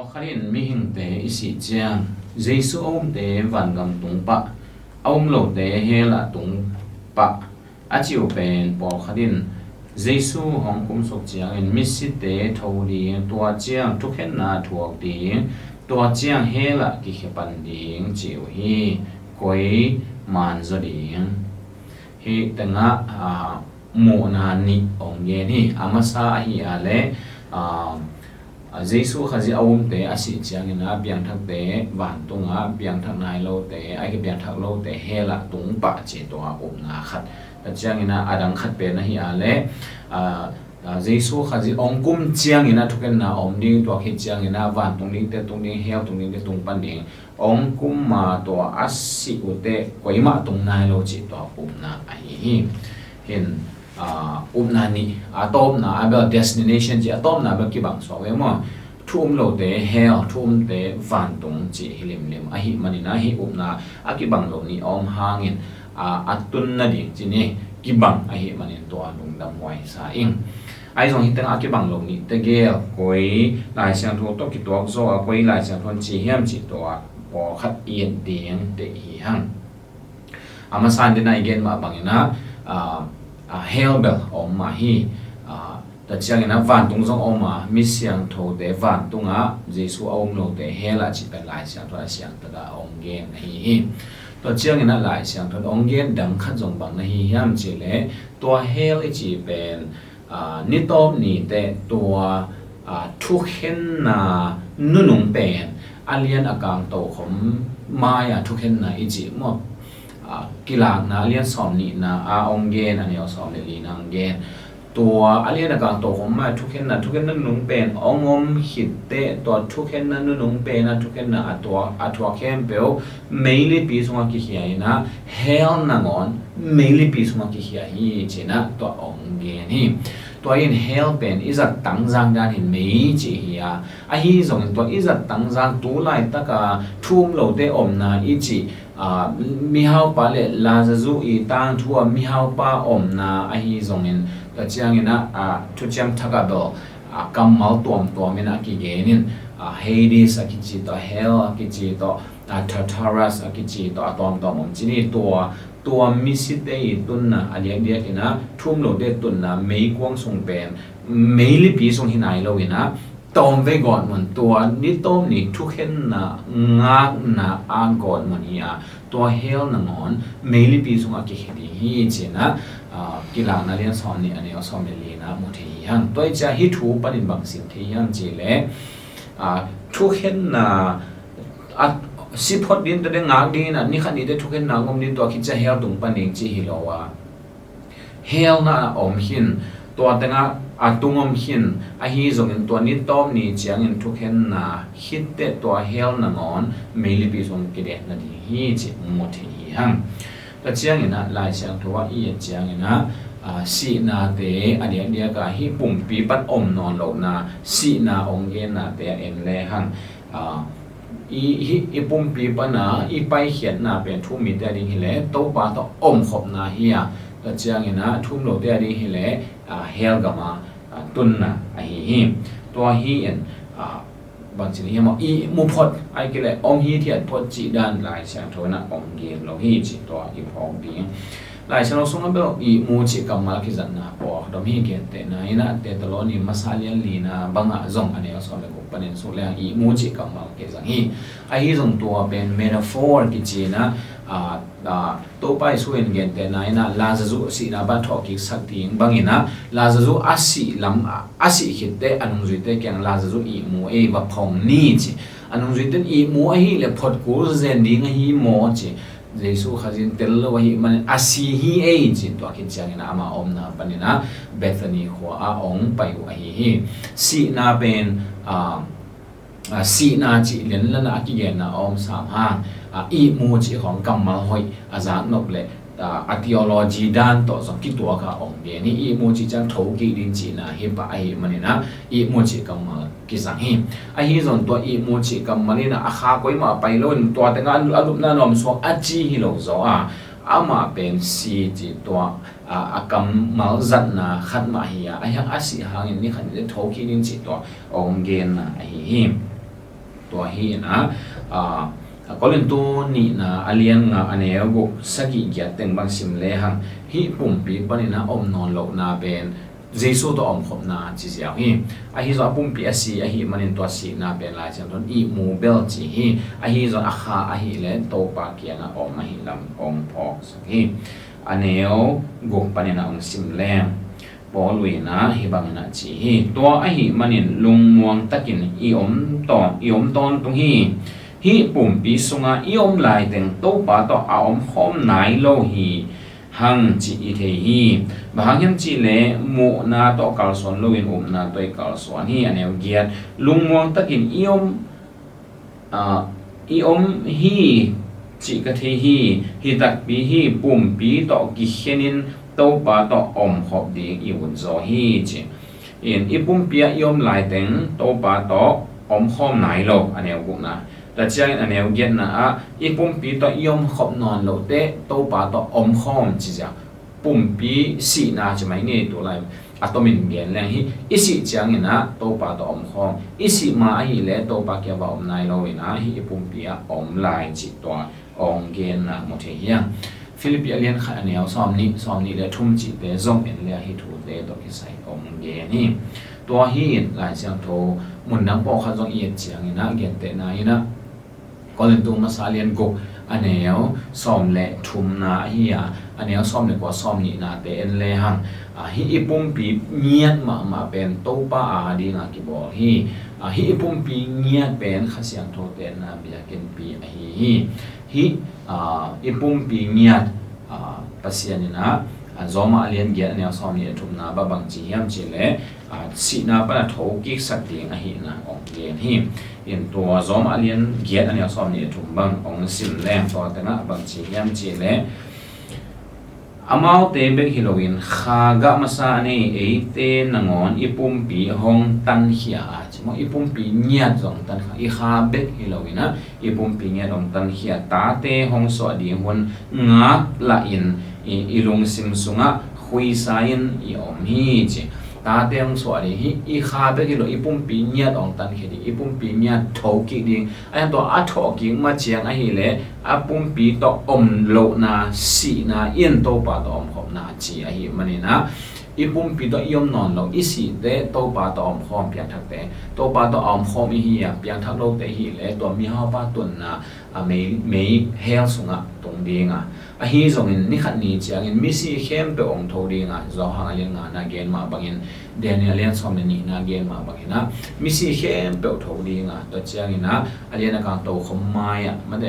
khá hình mi hình tế isi chiang Giêsu ôm tế vạn gam tung pa ôm lâu tế he là tung pa a chiu pen po khá hình Giêsu hong kum sok chiang in mi si tế thâu đi tua chiang thúc hết na thuộc đi tua chiang he là ki khepan đi chiu hi koi man zo đi hi tanga mo na ni ong ye ni amasa hi ale Giêsu khazi awum te asi chiang ina biang thak te van tunga biang thak nai lo te ai ke biang thak lo te hela tung pa che to a um na khat ta chiang ina adang khat pe na hi ale Giêsu khazi ong kum chiang ina thuken na om ding to khi chiang ina van tung ding te tung ding hel tung ding te tung pan ding ong kum ma to asi u te koi ma tung nai lo chi to um na ai hin na ni atom na about destination chi atom na ba ki bang so we mo thum lo te hell thum te van tung chi hilim lim a hi mani na hi na a ki bang lo ni om hangin atun na ding chi ni ki bang a hi mani to lung dam wai sa ing ai zong hi tang a ki bang lo ni te ge koi lai siang tho to ki to zo a koi lai siang thon chi hiam chi to po khat ien ding te hi hang ama san de na igen ma bangina hell bell om ma hi ta chiang ina van tung zong om ma mi siang tho de van tung a Giêsu om lo de hell a chi pen lai siang tho siang ta da ong gen hi to chiang ina lai siang tho ong gen dang khat zong bang na hi hiam chi le to hell e chi pen ni tom ni te to thu khen na nu nung pen alien akang to khom maya thu khen na i chi mo kilang na alien som ni na ong gen ani som le li nang genตัวalien akang to khom ma thuken na nung pen ongom hit te to thuken na nung pen na thuken na atwa khem peo mainly pi sunga ki hiai na hell na ngon mainly pi sunga ki hiai hi chena to ong gen hi to in hell pen is a tangjang dan hin mei chi hi a hi zong to is a tangjang tu lai taka thum lo te om na i chi mi hau pa le la zu i tang thua mi hau pa om na a hi zong in ta chiang ina thu cham thaka do kam mal tom ina ki genin Hades a ki chi to hell a ki chi to Tartarus a ki chi to tom om chi niตัวมิสิเตยตุนนะอันเดียกินะทุ่มโลเดตุนนะไม่กวางส่งเป็นไม่ลิปีส่งหินไอโลวินะตอมไว้ก่อนมันตัวนี้ต้มนี่ทุกเห็นนะงักนะอ่านก่อนมันเฮียตัวเฮลนะงอนไม่ลิปีส่งอากิเฮดีฮีเจนะกีฬานาเรียนสอนนี่อันนี้สอนเรียนนะมุทียังตัวจะฮิทูปนิบังสิทธิยังเจเลทุกเห็นนะสิพอดินแต่งากดีนะนี่ขันนี้ได้ทุกเห็นนางอมดินตัวคิดจะเฮลตุงปันเองจีฮิโลวาเฮลนะอมหินตัวแต่งาตุงอมหินไอฮีส่งตัวนี้ต้อมนี่เจียงทุกเห็นนะคิดแต่ตัวเฮลนะงอนไม่รีบส่งกิเลสนะดีฮีจิหมดทีหังแต่เจียงนะลายเสียงทัวอีเจียงนะสีนาเตอเดียกฮีปุ่มปีปัดอมนอนโลนะสีนาองเกนาเตเอ็นเลหังอีปุ่มปีปนะอีไปเขียนนาเป็นทุ่มมีแต่ดิ้งหิเลโตปาต่ออมขบนาเฮียแต่เจียงนะทุ่มโลแต่ดิ้งหิเลเฮลกามาตุนนะไอฮีตัวฮีเอ็นบางทีนี่มอีมูพดไอกิเลอมฮีเทียนพดจีด้านลายเสียงโทนะอมเกมเราฮีจีตัวอีพองปีลายเสียงเราส่งมาแบบอีมูจิกรรมมาคิดจันนะพอดมฮีเกนเตนะอินะเตตลอนี่มาซาเลียนลีนะบางอ่ะจงอันนี้เราสอนเลยกูประเด็นสุดแล้วอีมูจิกรรมมาคิดจันฮีไอฮีจงตัวเป็นเมตาฟอร์กิจีนะตัวไปส่วนเกนเตนะอินะลาซาจูสีนะบันทอกิสักทีบางอินะลาซาจูอาศิลำอาศิคิดเตอันนุ่งจุดเตแกงลาซาจูอีมูเอว่าพองนี่จีอันนุ่งจุดเตอีมูไอฮีเลยพอดกูเซนดิ้งไอฮีโมจีGiêsu khazin tello wahi man asihi ei chin to akin chiang na ama om na panina Bethany khwa a ong pai wa hi si na ben si na chi len lana ki gen na om sam ha i mu chi khong kamal hoi azak nok le theology dan to so ki to ka ong be ni i mu chi chang tho ki din chi na hi pa ai manina i mu chi kamal ki sang hi a hi zon to i mu chi kamalina a kha koi ma pai lo to ta nga alup na nom so a chi hi lo zo ama pen si chi to akam mal zat na khat ma hi a yang asi hangin ni khan de tho ki din chi to ong gen na hi ตัวฮีนะก็เล่นตัวนี่นะอเลียงอันนี้ก็สกิเกียรติบางสิ่งเลยฮังฮีปุ่มปีปนี่นะนอนหลบนาเป็นเจสูตัวขบนาจีเสียวฮีฮีจะปุ่มปีสีฮีมันตัวสีนาเป็นลายเช่นต้นอีมูเบลจีฮีจะฮีเล่นตัวปากเกียงมาฮีลำพอกสักฮีอันนี้ก็ปนี่นะสิ่งแรงปอลุยนะฮีบางนะจีฮีตัวฮีมันลุงมวงตะกินอีอมตอนตรงฮีปุ่มปีสงาอีอมลายแต่งตัวปาต่ออมหอมไหนโลฮีหังจีอีเทฮีบางยังจีเล่มูนาต่อกาลสวนลุยนาตัวกาลสวนฮีอันนี้เกียรลุงมวงตะกินอีอมฮีจีกะเทฮีตักปีฮีปุ่มปีต่อกิเขนินตัวปาต่ออมขอบดีอีวุ่นโซฮีจีอีปุ่มปีอีอมลายแต่งตัวปาต่ออมหอมไหนโลอันนี้กูนะแต่เจ้าอันนี้เย็นนะอีปุ่มปีต่อยมขบนอนโลเตตัวปาต่ออมหอมจีจ้าปุ่มปีสีน่าจะไม่เนี่ยตัวอะไรอะตอมินเย็นแรงฮีอีสีเจ้าเงี้ยนะตัวปาต่ออมหอมอีสีมาฮีเล่ตัวปาเกี่ยวกับอมไหนโลวินะฮีปุ่มปีอมลายจีตัวองเกนนะหมดเฮียฟิลิปปินส์เรียนขันอันนี้ซ้อมนี้เลยทุ่มจีเตะส่งเอ็นเลียฮีถูเตะตัวที่ใส่อมเกนนี่ตัวฮีหลายเสียงโทมุนนังปอกขันจงเอียดเจียงนะเกียนเตะนายนะก็เลยตัวมาสาเลียนกอันนี้ซ้อมเละทุ่มนาฮีอันนี้ซ้อมเละกว่าซ้อมนี่นาเตะเอ็นเลยหังฮีอีปุ่มปีเงียดมาเป็นตัวป้าดีงากิบอกฮีปุ่มปีเงียดเป็นขันเสียงโทเตะนะเบียกินปีฮีอีปุ่มปีเงียดปัสยานี่นะจอมาเลียนเกียรเนี่ยซ้อมนี่ทุ่มนาบางจียมจีเล่สีนาปะทอกกิกสักเดียงฮีนะองเลียนฮีเห็นตัวจอมาเลียนเกียรเนี่ยซ้อมนี่ทุ่มบางองสิมแรงตัวแต่นะบางจียมจีเล่อามาเตเบกฮิโลวินข้ากะมาซาเนเอเตนงอนอีปุ่มปีหงตันเขียจิมอีปุ่มปีเงียดจงตันขาอีข้าเบกฮิโลวินนะอีปุ่มปีเงียดจงตันเขียตาเตหงสวดีหุ่นงักละอินอีลงซิมสุงะคุยสายินอีอมฮีจิตาเตหงสวดีฮีอีข้าเบกฮิโลอีปุ่มปีเงียดจงตันเขียดิอีปุ่มปีเงียดทอกิดิงไอ้ตัวอัทอกิงมาเจียงไอ้ฮีเล่อาปุ่มปีต่ออมโลนาสีนาเอียนโตปาต่ออมขอบนาจีไอ้ฮีมันนี่นะอีปุ่มปีต่อยมนอนโลอีสีเตโตปาต่ออมขอมเปียงทักเตโตปาต่ออมขอมอีฮีเปียงทักโลเตฮีเล่ตัวมีห้าปาตุนนะไม่เฮลสุงะตรงดีงะไอ้ฮีส่งอินนี่ขัดนี้เจียงอินมิสีเข้มเปองโทดีงะจอหางเลียงงานาเกนมาบางอินเดนเลียนสอมนี่นาเกนมาบางอินนะมิสีเข้มเปอโทดีงะตัวเจียงอินนะเลียนการโตขมไม้อะมันเด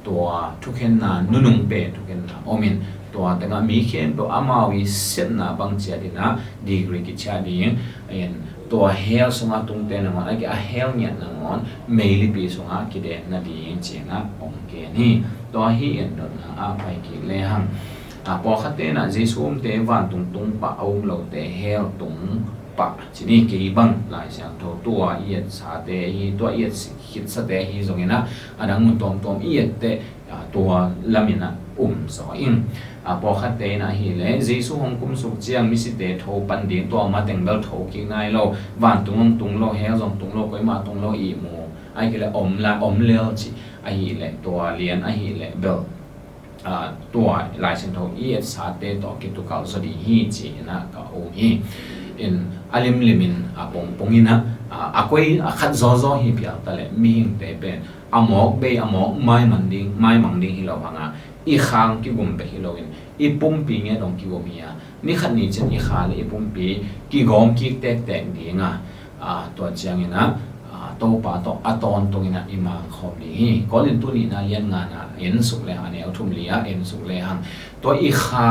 ตัวทุกเห็นนานุ่งเปทุกเห็นนาอมินตัวแต่ก็มีเข้มเปอามาวิเซนนาบางเจียดินะดีกรีกิจาดีงตัวเฮลสงะตรงเตนงอนไอ้เฮลเนี่ยนงอนเมลิปีสงะกิเดนนาดีงเจียนะองเกนี่ตัวฮีเอ็นดนะไปกิเลหังพอขัดเตนะเจสูมเตวันตุงปะเอาเราเตเฮลตุงปะทีนี้กี่บังหลายอย่างตัวเอียดสาเตฮีตัวเอียดคิดสเตฮีตรงนี้นะอันนั้นมันตรงเอียดเตตัวลามินะสออิงพอขัดเตนะฮีเลเจสูฮงกุมสุกเจียงมิสิเตโทปันดีตัวมาแต่งเบลโทกินายเราวันตุงโลเฮลตุงโลก็มาตุงโลอีโมไอ้ก็เลยอมเลลจีไอ้ฮีเลตัวเลียนไอ้ฮีเลเบลตัวลายเส้นโทเอียดสาเตต่อกิตุกาลสดีฮีจีนะก็โอฮีอินอาลิมลิมินปงอินะก็ขัดโซฮีเปียตะเลมีหิงเตเป็นอมอกเบอมอกไม่มันดิงฮิโลพังอีข้างกิบุมเปฮิโลอินอีปุ่มปีเงี้ยตรงกิบุมีนี่ขัดนี้เช่นอีข้าเลยอีปุ่มปีกิกอมกิแตกดีงตัวเจียงนะโตปาโตอะตอนตรงนี้นะอิมังขอบดีก็เล่นตัวนี้นะเลี้ยงงานเอ็นสุกเลยอันนี้เอาทุ่มเลียเอ็นสุกเลยหังตัวอีข้า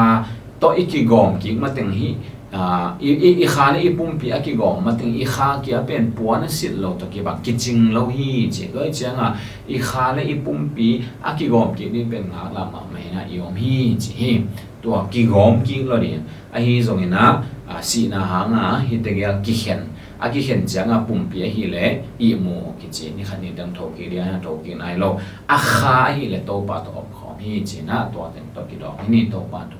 ตัวอีกิกอมกิมาแต่งฮีอีข้าเนี่ยอีปุ่มปีอะกิกอมมาแต่งอีข้าเกี่ยเป็นปวนสิทธิ์เราตะกี้บักกิจิงเราฮีเจ้าก็เจ้าอีข้าเนี่ยอีปุ่มปีอะกิกอมกินี่เป็นงาลามาไม่นะอีอมฮีเจ้าตัวกิกอมกิเราเนี่ยไอ้ฮีตรงนี้นะสีนาหางฮิตเกียกิเห็นอากิเห็นจังปุ่มปีฮีเล่อีโมกิเจนี่ขันนี้ดังโทกิเรียนโทกินไอโลอาคาฮีเล่โตปาโตอมของฮีเจนะตัวเต็มตัวกิดอกนี่โตปาโต